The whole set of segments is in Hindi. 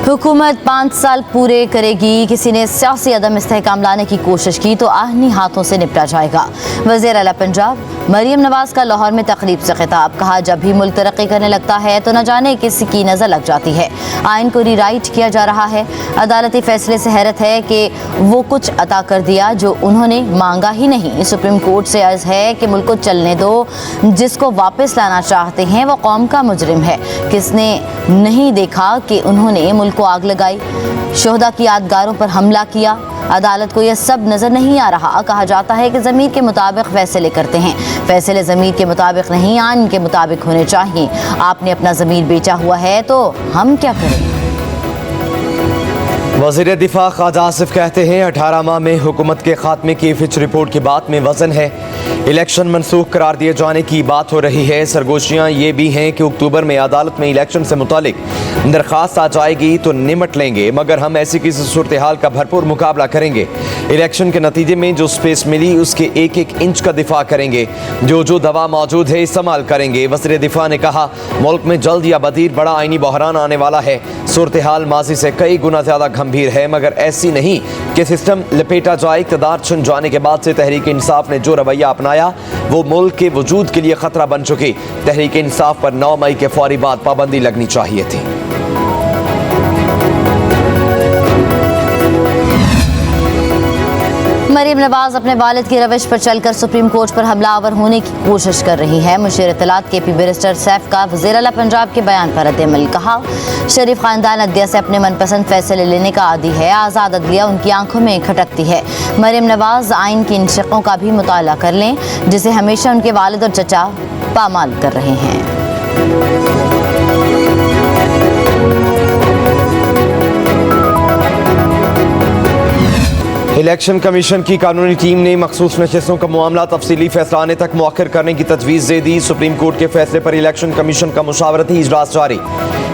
हुकूमत 5 साल पूरे करेगी। किसी ने सियासी अदम इस्तेहकाम लाने की कोशिश की तो आहनी हाथों से निपटा जाएगा। वज़ीर आला पंजाब मरियम नवाज का लाहौर में तकरीब से खिताब। कहा, जब भी मुल्क तरक्की करने लगता है तो न जाने किसी की नज़र लग जाती है। आइन को रीराइट किया जा रहा है। अदालती फैसले से हैरत है कि वो कुछ अता कर दिया जो उन्होंने मांगा ही नहीं। सुप्रीम कोर्ट से अर्ज है कि मुल्क को चलने दो। जिसको वापस लाना चाहते हैं वो कौम का मुजरिम है। किसने नहीं देखा कि उन्होंने मुल्क को आग लगाई, शोहदा की यादगारों पर हमला किया। अदालत को यह सब नजर नहीं आ रहा। कहा जाता है कि ज़मीर के मुताबिक फैसले करते हैं। फैसले ज़मीर के मुताबिक नहीं, आइन के मुताबिक होने चाहिए। आपने अपना ज़मीर बेचा हुआ है तो हम क्या करें। वज़ीर दिफा ख्वाजा आसिफ कहते हैं, 18 माह में हुकूमत के खात्मे की फिच रिपोर्ट की बात में वजन है। इलेक्शन मनसूख करार दिए जाने की बात हो रही है। सरगोशियाँ ये भी हैं कि अक्टूबर में अदालत में इलेक्शन से मुतालिक दरख्वास्त आ जाएगी तो निमट लेंगे, मगर हम ऐसी किसी सूरत हाल का भरपूर मुकाबला करेंगे। इलेक्शन के नतीजे में जो स्पेस मिली उसके एक एक इंच का दिफा करेंगे। जो दवा मौजूद है इस्तेमाल करेंगे। वज़ीर दिफा ने कहा, मुल्क में जल्द या बदीर बड़ा आइनी बहरान आने वाला है। सूरत हाल माजी से कई गुना ज़्यादा गंभीर है, मगर ऐसी नहीं कि सिस्टम लपेटा जाए। इक़्तिदार छिन जाने के बाद से तहरीक इंसाफ ने जो रवैया अपनाया वो मुल्क के वजूद के लिए खतरा बन चुकी। तहरीक इंसाफ पर 9 मई के फौरी बाद पाबंदी लगनी चाहिए थी। मरियम नवाज अपने वालिद की रविश पर चलकर सुप्रीम कोर्ट पर हमलावर होने की कोशिश कर रही है। मुशीर इत्तलात KP बैरिस्टर सैफ का वज़ीर आला पंजाब के बयान पर रद्द-ए-अमल। कहा, शरीफ खानदान अदलिया से अपने मनपसंद फैसले लेने का आदी है। आज़ाद अदलिया उनकी आंखों में खटकती है। मरियम नवाज आइन की इन शिक़ों का भी मुताला कर लें जिसे हमेशा उनके वालिद और चचा पामाल कर रहे हैं। इलेक्शन कमीशन की कानूनी टीम ने मखसूस नशिस्तों का मामला तफसीली फैसला आने तक मुअक्खर करने की तजवीज़ दे दी। सुप्रीम कोर्ट के फैसले पर इलेक्शन कमीशन का मुशावरती इजलास जारी।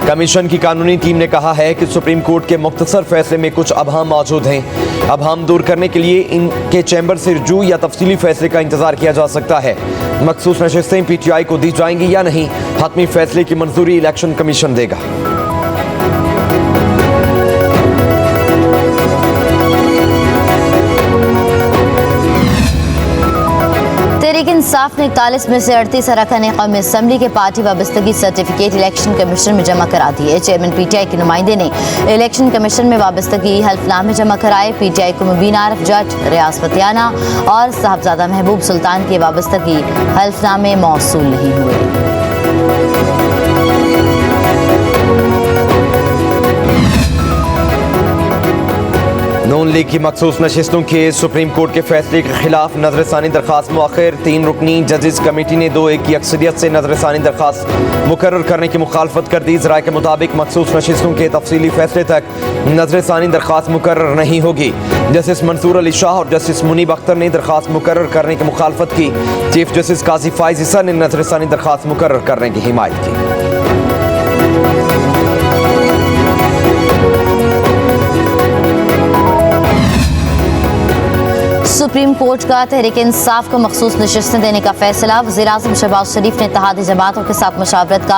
कमीशन की कानूनी टीम ने कहा है कि सुप्रीम कोर्ट के मुख्तसर फैसले में कुछ अबहम मौजूद हैं। अबहम दूर करने के लिए इनके चैम्बर से रुजू या तफसीली फैसले का इंतजार किया जा सकता है। मखसूस नशिस्तें PTI को दी जाएंगी या नहीं, हतमी फैसले की मंजूरी इलेक्शन कमीशन देगा। तहरीक इंसाफ ने 41 में से 38 अरकान कौमी असम्बली के पार्टी वाबस्तगी सर्टिफिकेट इलेक्शन कमीशन में जमा करा दिए। चेयरमैन PTI के नुमाइंदे ने इलेक्शन कमीशन में वाबस्तगी हल्फनामे जमा कराए। PTI को मुबीन आरिफ जट, रियाज फतियाना और साहबजादा महबूब सुल्तान के वाबस्तगी हल्फनामे मौसूल नहीं हुए। नून लीग की मखसूस नशिस्तों के सुप्रीम कोर्ट के फैसले के खिलाफ नजरसानी दरख्वास्त मुअख्खर। 3 रुकनी जजेस कमेटी ने 2-1 की अक्सरियत से नजरसानी दरख्वास्त मुकर्रर करने की मुखालफत कर दी। ज़राए के मुताबिक मखसूस नशिस्तों के तफसीली फैसले तक नजरसानी दरख्वास्त मुकर्रर नहीं होगी। जस्टिस मंसूर अली शाह और जस्टिस मुनीब अख्तर ने दरख्वास्त मुकर्रर करने की मुखालफत की। चीफ जस्टिस काजी फाइज ईसा ने नजरसानी दरख्वास्त मुकर्रर करने की हिमायत की। सुप्रीम कोर्ट का तहरीक इंसाफ को मखसूस नशिस्तें देने का फैसला। वज़ीर-ए-आज़म शहबाज शरीफ ने इत्तेहादी जमातों के साथ मुशावरत का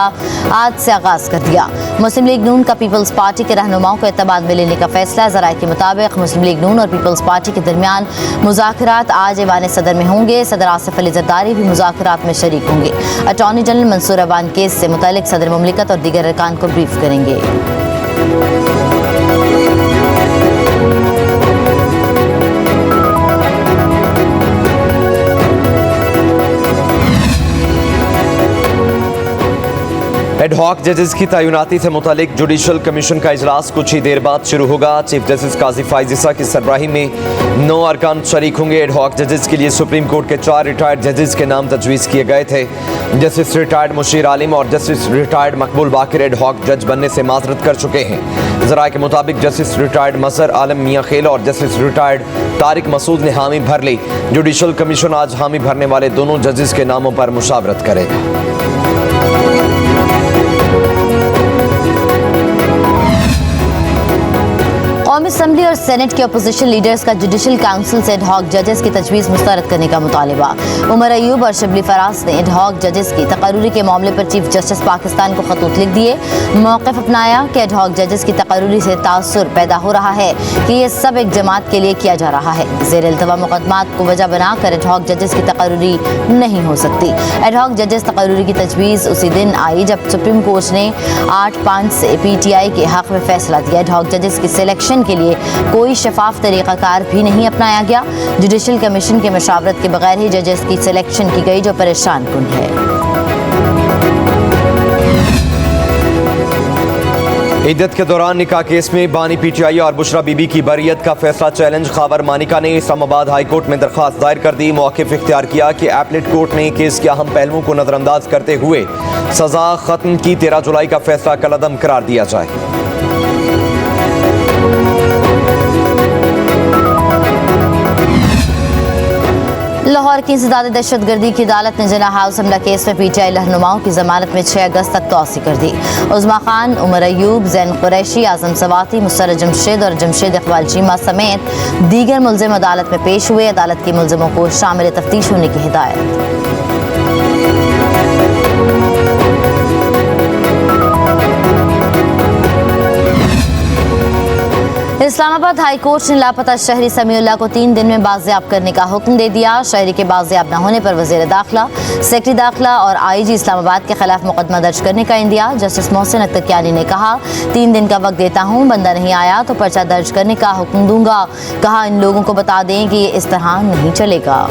आज से आगाज़ कर दिया। मुस्लिम लीग नून का पीपल्स पार्टी के रहनुमाओं को एतमाद में लेने का फैसला। ज़राए के मुताबिक मुस्लिम लीग नून और पीपल्स पार्टी के दरमियान मुज़ाकरात आज ऐवान सदर में होंगे। सदर आसिफ अली ज़रदारी भी मुज़ाकरात में शरीक होंगे। Attorney general Mansoor Awan case से मुतालिक सदर मुमलिकत और दीगर अरकान को ब्रीफ करेंगे। एडहॉक जजेस की तैनाती से मुतालिक जुडिशल कमीशन का इजलास कुछ ही देर बाद शुरू होगा। चीफ जस्टिस काजी फाइज ईसा की सरबराही में 9 अरकान शरीक होंगे। एडहॉक जजेस के लिए सुप्रीम कोर्ट के 4 रिटायर्ड जजेस के नाम तजवीज़ किए गए थे। जस्टिस रिटायर्ड मुशीर आलिम और जस्टिस रिटायर्ड मकबूल बाकिर एडहॉक जज बनने से माजरत कर चुके हैं। ज़राए के मुताबिक जस्टिस रिटायर्ड मजहर आलम मियाँ खेल और जस्टिस रिटायर्ड तारिक मसूद ने हामी भर ली। जुडिशल कमीशन आज हामी भरने वाले दोनों जजेस के नामों पर मुशावरत करेगा। कौमी असम्बली और सेनेट के अपोजिशन लीडर्स का जुडिशल काउंसिल से एडहॉक जजेस की तजवीज़ मुस्तरद करने का मुतालिबा। उमर अयूब और शबली फराज ने एडहॉक जजेस की तकर्रुरी के मामले पर चीफ जस्टिस पाकिस्तान को खतूत लिख दिए। मौक़िफ़ अपनाया कि एडहॉक जजेस की तकर्रुरी से तासुर पैदा हो रहा है कि ये सब एक जमात के लिए किया जा रहा है। ज़ेर इल्तवा मुक़दमात को वजह बनाकर एडहॉक जजेस की तकर्रुरी नहीं हो सकती। एडहॉक जजेस तकर्रुरी की तजवीज़ उसी दिन आई जब सुप्रीम कोर्ट ने 8-5 से PTI के हक़ में फैसला दिया। एडहॉक जजेस की सिलेक्शन के लिए कोई शफाफ तरीक़ाकार भी नहीं अपनाया गया। जुडिशल कमीशन के मशावरत के बगैर ही जजेस की सिलेक्शन की गई, जो परेशान कुन है। इद्दत के दौरान निकाह केस में बानी PTI और बुशरा बीबी की बरियत का फैसला चैलेंज। ख़ावर मानिका ने इस्लामाबाद हाई कोर्ट में दरख्वास्त दायर कर दी। मौक़िफ़ इख्तियार किया कि एपलेट कोर्ट ने केस के अहम पहलुओं को नज़रअंदाज करते हुए सज़ा ख़त्म की। 13 जुलाई का फैसला कलअदम करार दिया जाए। लाहौर की इंसदाद दहशतगर्दी की अदालत ने जिन्ना हाउस हमला केस में PTI रहनुमाओं की जमानत में 6 अगस्त तक तौसी कर दी। उज़मा खान, उमर अयूब, जैन कुरैशी, आज़म सवाती, मुसर्रत जमशेद और जमशेद इकबाल चीमा समेत दीगर मुल्ज़िम अदालत में पेश हुए। अदालत की मुल्ज़िमों को शामिल तफ्तीश होने की हिदायत। इस्लामाबाद हाई कोर्ट ने लापता शहरी समीउल्लाह को 3 दिन में बाजियाब करने का हुक्म दे दिया। शहरी के बाजियाब न होने पर वज़ीर दाखिला, सेक्रेटरी दाखिला और IG इस्लामाबाद के खिलाफ मुकदमा दर्ज करने का इंदिया। जस्टिस मोहसिन अख्तर ने कहा, 3 दिन का वक्त देता हूँ, बंदा नहीं आया तो पर्चा दर्ज करने का हुक्म दूंगा। कहा, इन लोगों को बता दें कि ये इस तरह नहीं चलेगा।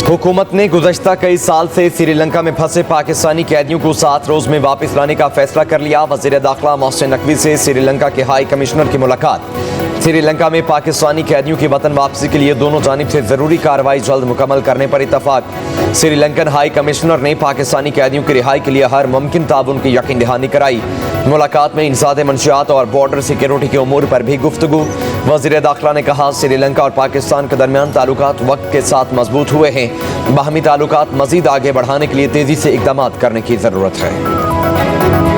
हुकूमत ने गुज़श्ता कई साल से श्रीलंका में फंसे पाकिस्तानी कैदियों को 7 रोज़ में वापस लाने का फैसला कर लिया। वज़ीर दाखिला मोहसिन नकवी से श्रीलंका के हाई कमिश्नर की मुलाकात। श्रीलंका में पाकिस्तानी कैदियों की वतन वापसी के लिए दोनों जानिब से ज़रूरी कार्रवाई जल्द मुकम्मल करने पर इतफाक। श्रीलंकन हाई कमिश्नर ने पाकिस्तानी कैदियों की रिहाई के लिए हर मुमकिन ताउन की यकीन दहानी कराई। मुलाकात में इंसाद मंशियात और बॉर्डर सिक्योरिटी के उमूर पर भी गुफ्तगू। वज़ीर दाखिला ने कहा, श्रीलंका और पाकिस्तान के दरमियान ताल्लुकात वक्त के साथ मजबूत हुए हैं। बाहमी ताल्लुकात मज़ीद आगे बढ़ाने के लिए तेज़ी से इक़दामात करने की ज़रूरत है।